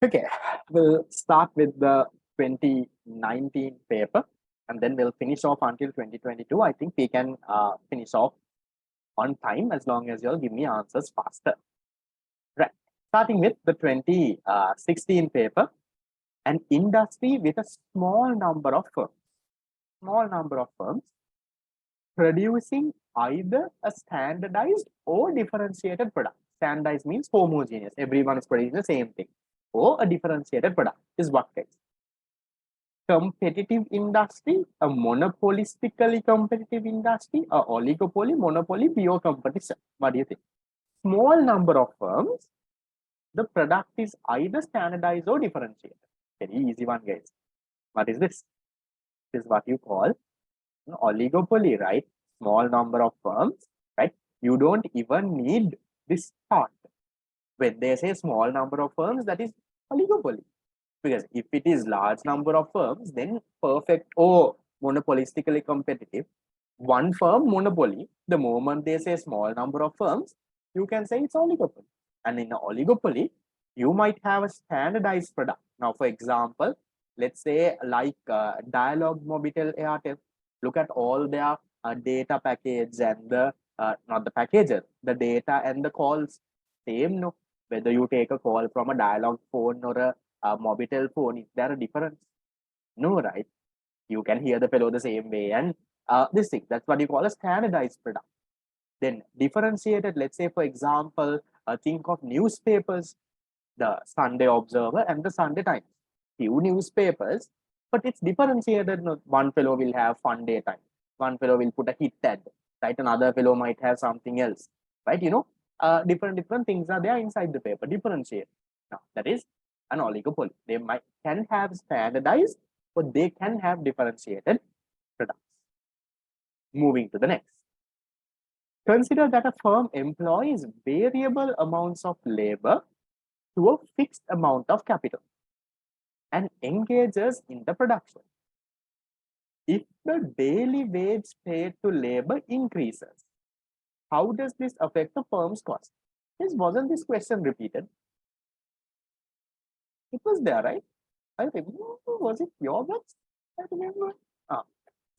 Okay, we'll start with the 2019 paper and then we'll finish off until 2022. I think we can finish off on time as long as you'll give me answers faster. Right. Starting with the 2016 paper, an industry with a small number of firms producing either a standardized or differentiated product. Standardized means homogeneous. Everyone is producing the same thing. Or a differentiated product is what case. Competitive industry, a monopolistically competitive industry, a oligopoly, monopoly, pure competition. What do you think? Small number of firms, the product is either standardized or differentiated. Very easy one, guys. What is this? This is what you call an oligopoly, right? Small number of firms, right? You don't even need this part. When they say small number of firms, that is oligopoly. Because if it is large number of firms, then perfect or monopolistically competitive. One firm monopoly, the moment they say small number of firms, you can say it's oligopoly. And in an oligopoly, you might have a standardized product. Now, for example, let's say like Dialog, Mobitel, Airtel. Look at all their data package and the not the packages, the data and the calls. Same, no. Whether you take a call from a Dialog phone or a Mobitel phone, is there a difference? No, right? You can hear the fellow the same way, and this thing, that's what you call a standardized product. Then differentiated, let's say for example, think of newspapers, the Sunday Observer and the Sunday Times. Few newspapers, but it's differentiated. One fellow will have fun day time, one fellow will put a hit ad, right? Another fellow might have something else, right? Different things are there inside the paper, differentiate. Now that is an oligopoly. They can have standardized, but they can have differentiated products. Moving to the next. Consider that a firm employs variable amounts of labor to a fixed amount of capital and engages in the production. If the daily wage paid to labor increases, how does this affect the firm's cost? Wasn't this question repeated? It was there, right? I remember. Was it your words? I remember.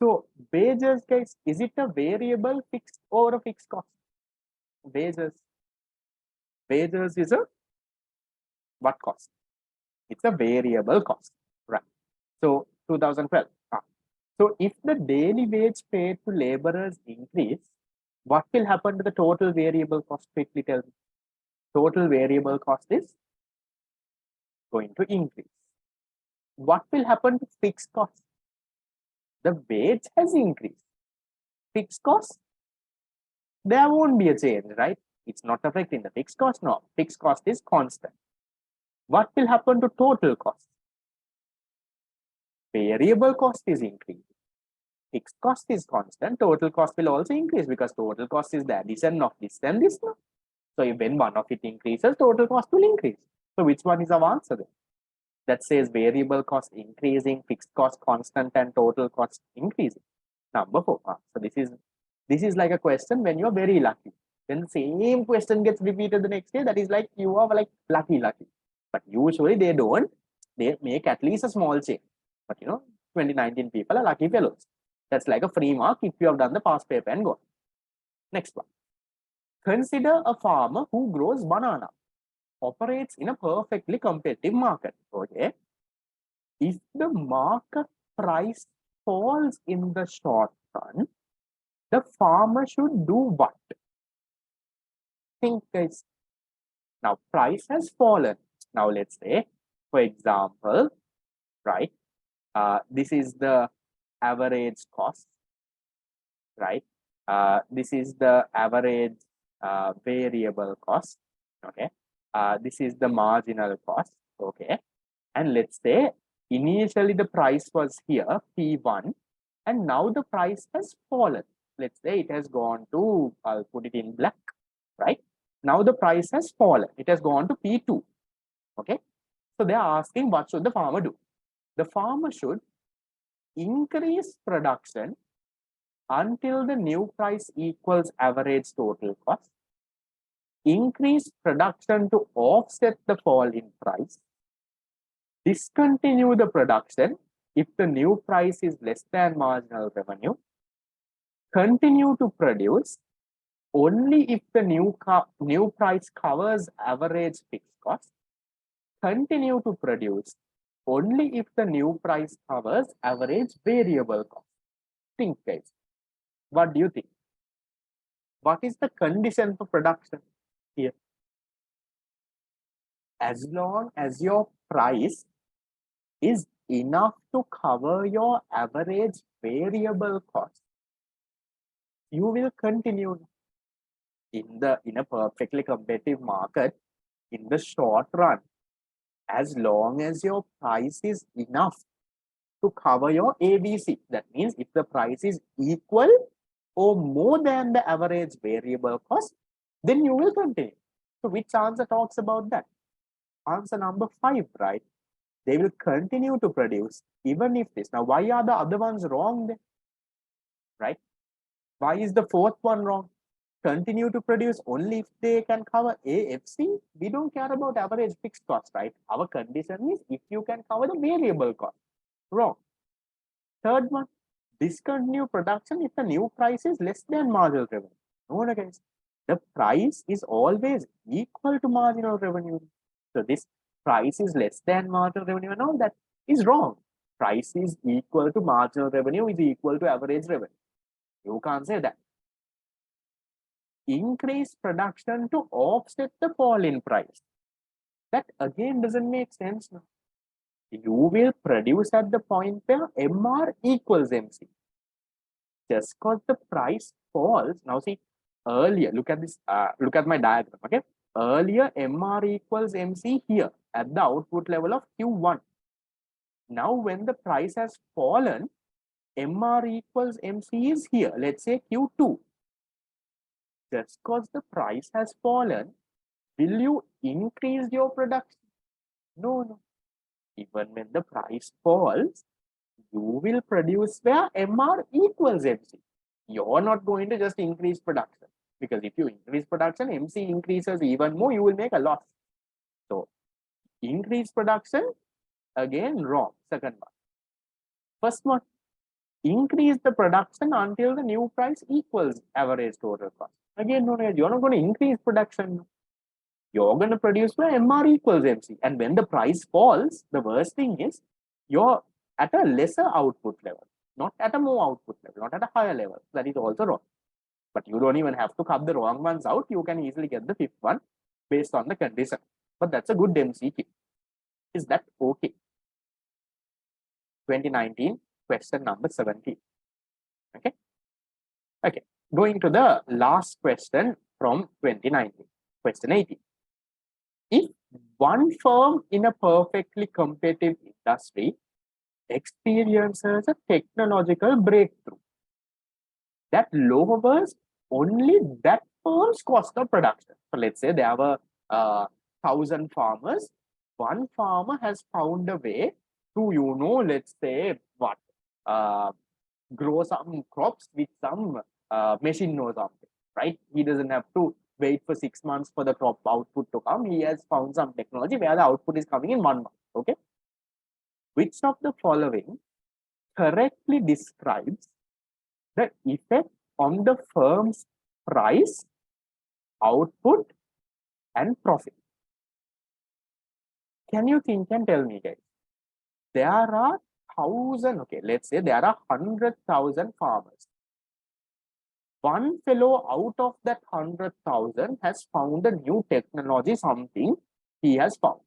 So wages, guys, is it a variable, fixed, or a fixed cost? Wages. Wages is a what cost? It's a variable cost, right? So 2012. So if the daily wage paid to laborers increase, what will happen to the total variable cost? Quickly tell me. Total variable cost is going to increase. What will happen to fixed cost? The wage has increased. Fixed cost, there won't be a change, right? It's not affecting the fixed cost. No, fixed cost is constant. What will happen to total cost? Variable cost is increasing. Fixed cost is constant. Total cost will also increase because total cost is the addition of this and this. No? So when one of it increases, total cost will increase. So which one is our answer then? That says variable cost increasing, fixed cost constant, and total cost increasing. Number 4. So this is like a question when you're very lucky. Then the same question gets repeated the next day. That is like you are like lucky. But usually they don't. They make at least a small change. But 2019 people are lucky fellows. That's like a free mark if you have done the past paper and go. Next one. Consider a farmer who grows banana, operates in a perfectly competitive market. Okay. If the market price falls in the short run, the farmer should do what? Think, guys. Now, price has fallen. Now, let's say, for example, right, this is the average cost, right? This is the average variable cost, okay? This is the marginal cost, okay? And let's say initially the price was here, P1, and now the price has fallen. Let's say it has gone to, I'll put it in black, right? Now the price has fallen. It has gone to P2, okay? So they are asking what should the farmer do? The farmer should increase production until the new price equals average total cost, increase production to offset the fall in price, discontinue the production if the new price is less than marginal revenue, continue to produce only if the new price covers average fixed cost, continue to produce only if the new price covers average variable cost. Think, guys. What do you think? What is the condition for production here? As long as your price is enough to cover your average variable cost, you will continue. In a perfectly competitive market, in the short run, as long as your price is enough to cover your ABC, that means if the price is equal or more than the average variable cost, then you will continue. So which answer talks about that? Answer number 5, right? They will continue to produce even if this. Now, why are the other ones wrong then? Right? Why is the fourth one wrong? Continue to produce only if they can cover AFC. We don't care about average fixed cost, right? Our condition is if you can cover the variable cost. Wrong. Third one, discontinue production if the new price is less than marginal revenue. No, guys. The price is always equal to marginal revenue. So this price is less than marginal revenue and all that is wrong. Price is equal to marginal revenue is equal to average revenue. You can't say that. Increase production to offset the fall in price. That again doesn't make sense. No? You will produce at the point where MR equals MC. Just because the price falls, now see, earlier, look at this, look at my diagram, okay? Earlier, MR equals MC here at the output level of Q1. Now, when the price has fallen, MR equals MC is here, let's say Q2. Just because the price has fallen, will you increase your production? No. Even when the price falls, you will produce where MR equals MC. You're not going to just increase production, because if you increase production, MC increases even more, you will make a loss. So, increase production, again wrong, second one. First one, increase the production until the new price equals average total cost. Again, no, you're not going to increase production. You're going to produce where MR equals MC. And when the price falls, the worst thing is you're at a lesser output level, not at a more output level, not at a higher level. That is also wrong. But you don't even have to cut the wrong ones out. You can easily get the fifth one based on the condition. But that's a good MCQ. Is that okay? 2019, question number 17. Okay. Going to the last question from 2019, question 18. If one firm in a perfectly competitive industry experiences a technological breakthrough that lowers only that firm's cost of production. So let's say there were 1,000 farmers. One farmer has found a way to, let's say what, grow some crops with some machine or something, right? He doesn't have to wait for 6 months for the crop output to come. He has found some technology where the output is coming in 1 month, okay? Which of the following correctly describes the effect on the firm's price, output, and profit? Can you think and tell me, guys? There are 1,000, okay, let's say there are 100,000 farmers. One fellow out of that 100,000 has found a new technology, something he has found.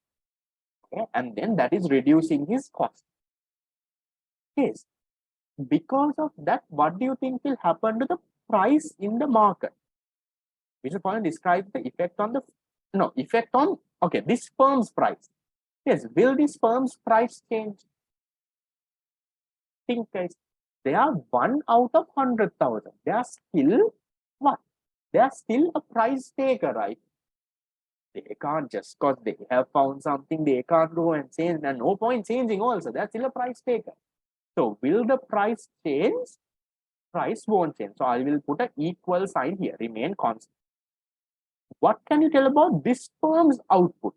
Okay, and then that is reducing his cost. Yes. Because of that, what do you think will happen to the price in the market? We should probably describe the effect on this firm's price. Yes, will this firm's price change? Think, guys. They are 1 out of 100,000. They are still what? They are still a price taker, right? They can't just because they have found something, they can't go and change, and no point changing also. They're still a price taker. So will the price change? Price won't change. So I will put an equal sign here, remain constant. What can you tell about this firm's output?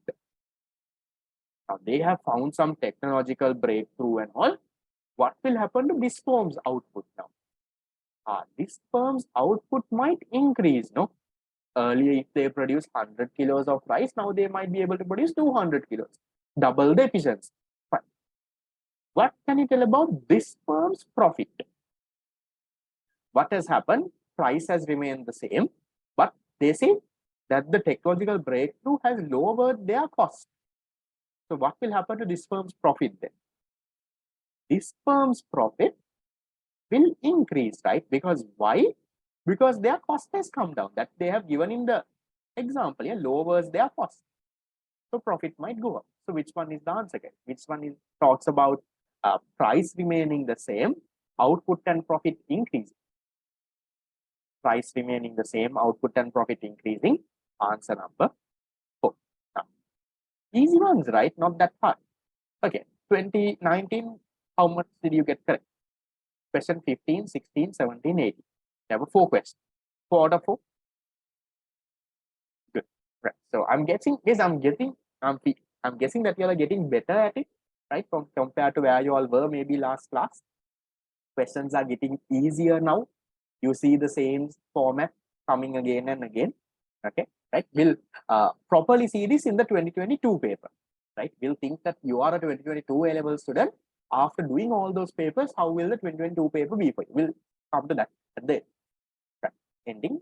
Now they have found some technological breakthrough and all. What will happen to this firm's output now? This firm's output might increase, no? Earlier, if they produce 100 kilos of rice, now they might be able to produce 200 kilos, double the efficiency. Fine. What can you tell about this firm's profit? What has happened? Price has remained the same, but they say that the technological breakthrough has lowered their cost. So what will happen to this firm's profit then? This firm's profit will increase, right? Because why? Because their cost has come down. That they have given in the example, yeah, lowers their cost. So profit might go up. So which one is the answer? Which one is talks about price remaining the same, output and profit increasing? Price remaining the same, output and profit increasing. Answer number 4. Now, easy ones, right? Not that hard. Okay, 2019, how much did you get correct? Question 15, 16, 17, 18. There were 4 questions. 4 out of 4. Good. Right. So I'm guessing, yes, I'm guessing that you are getting better at it, right? Compared to where you all were maybe last class. Questions are getting easier now. You see the same format coming again and again. Okay, right? We'll properly see this in the 2022 paper, right? We'll think that you are a 2022 A-level student. After doing all those papers, how will the 2022 paper be for you? We'll come to that at the ending.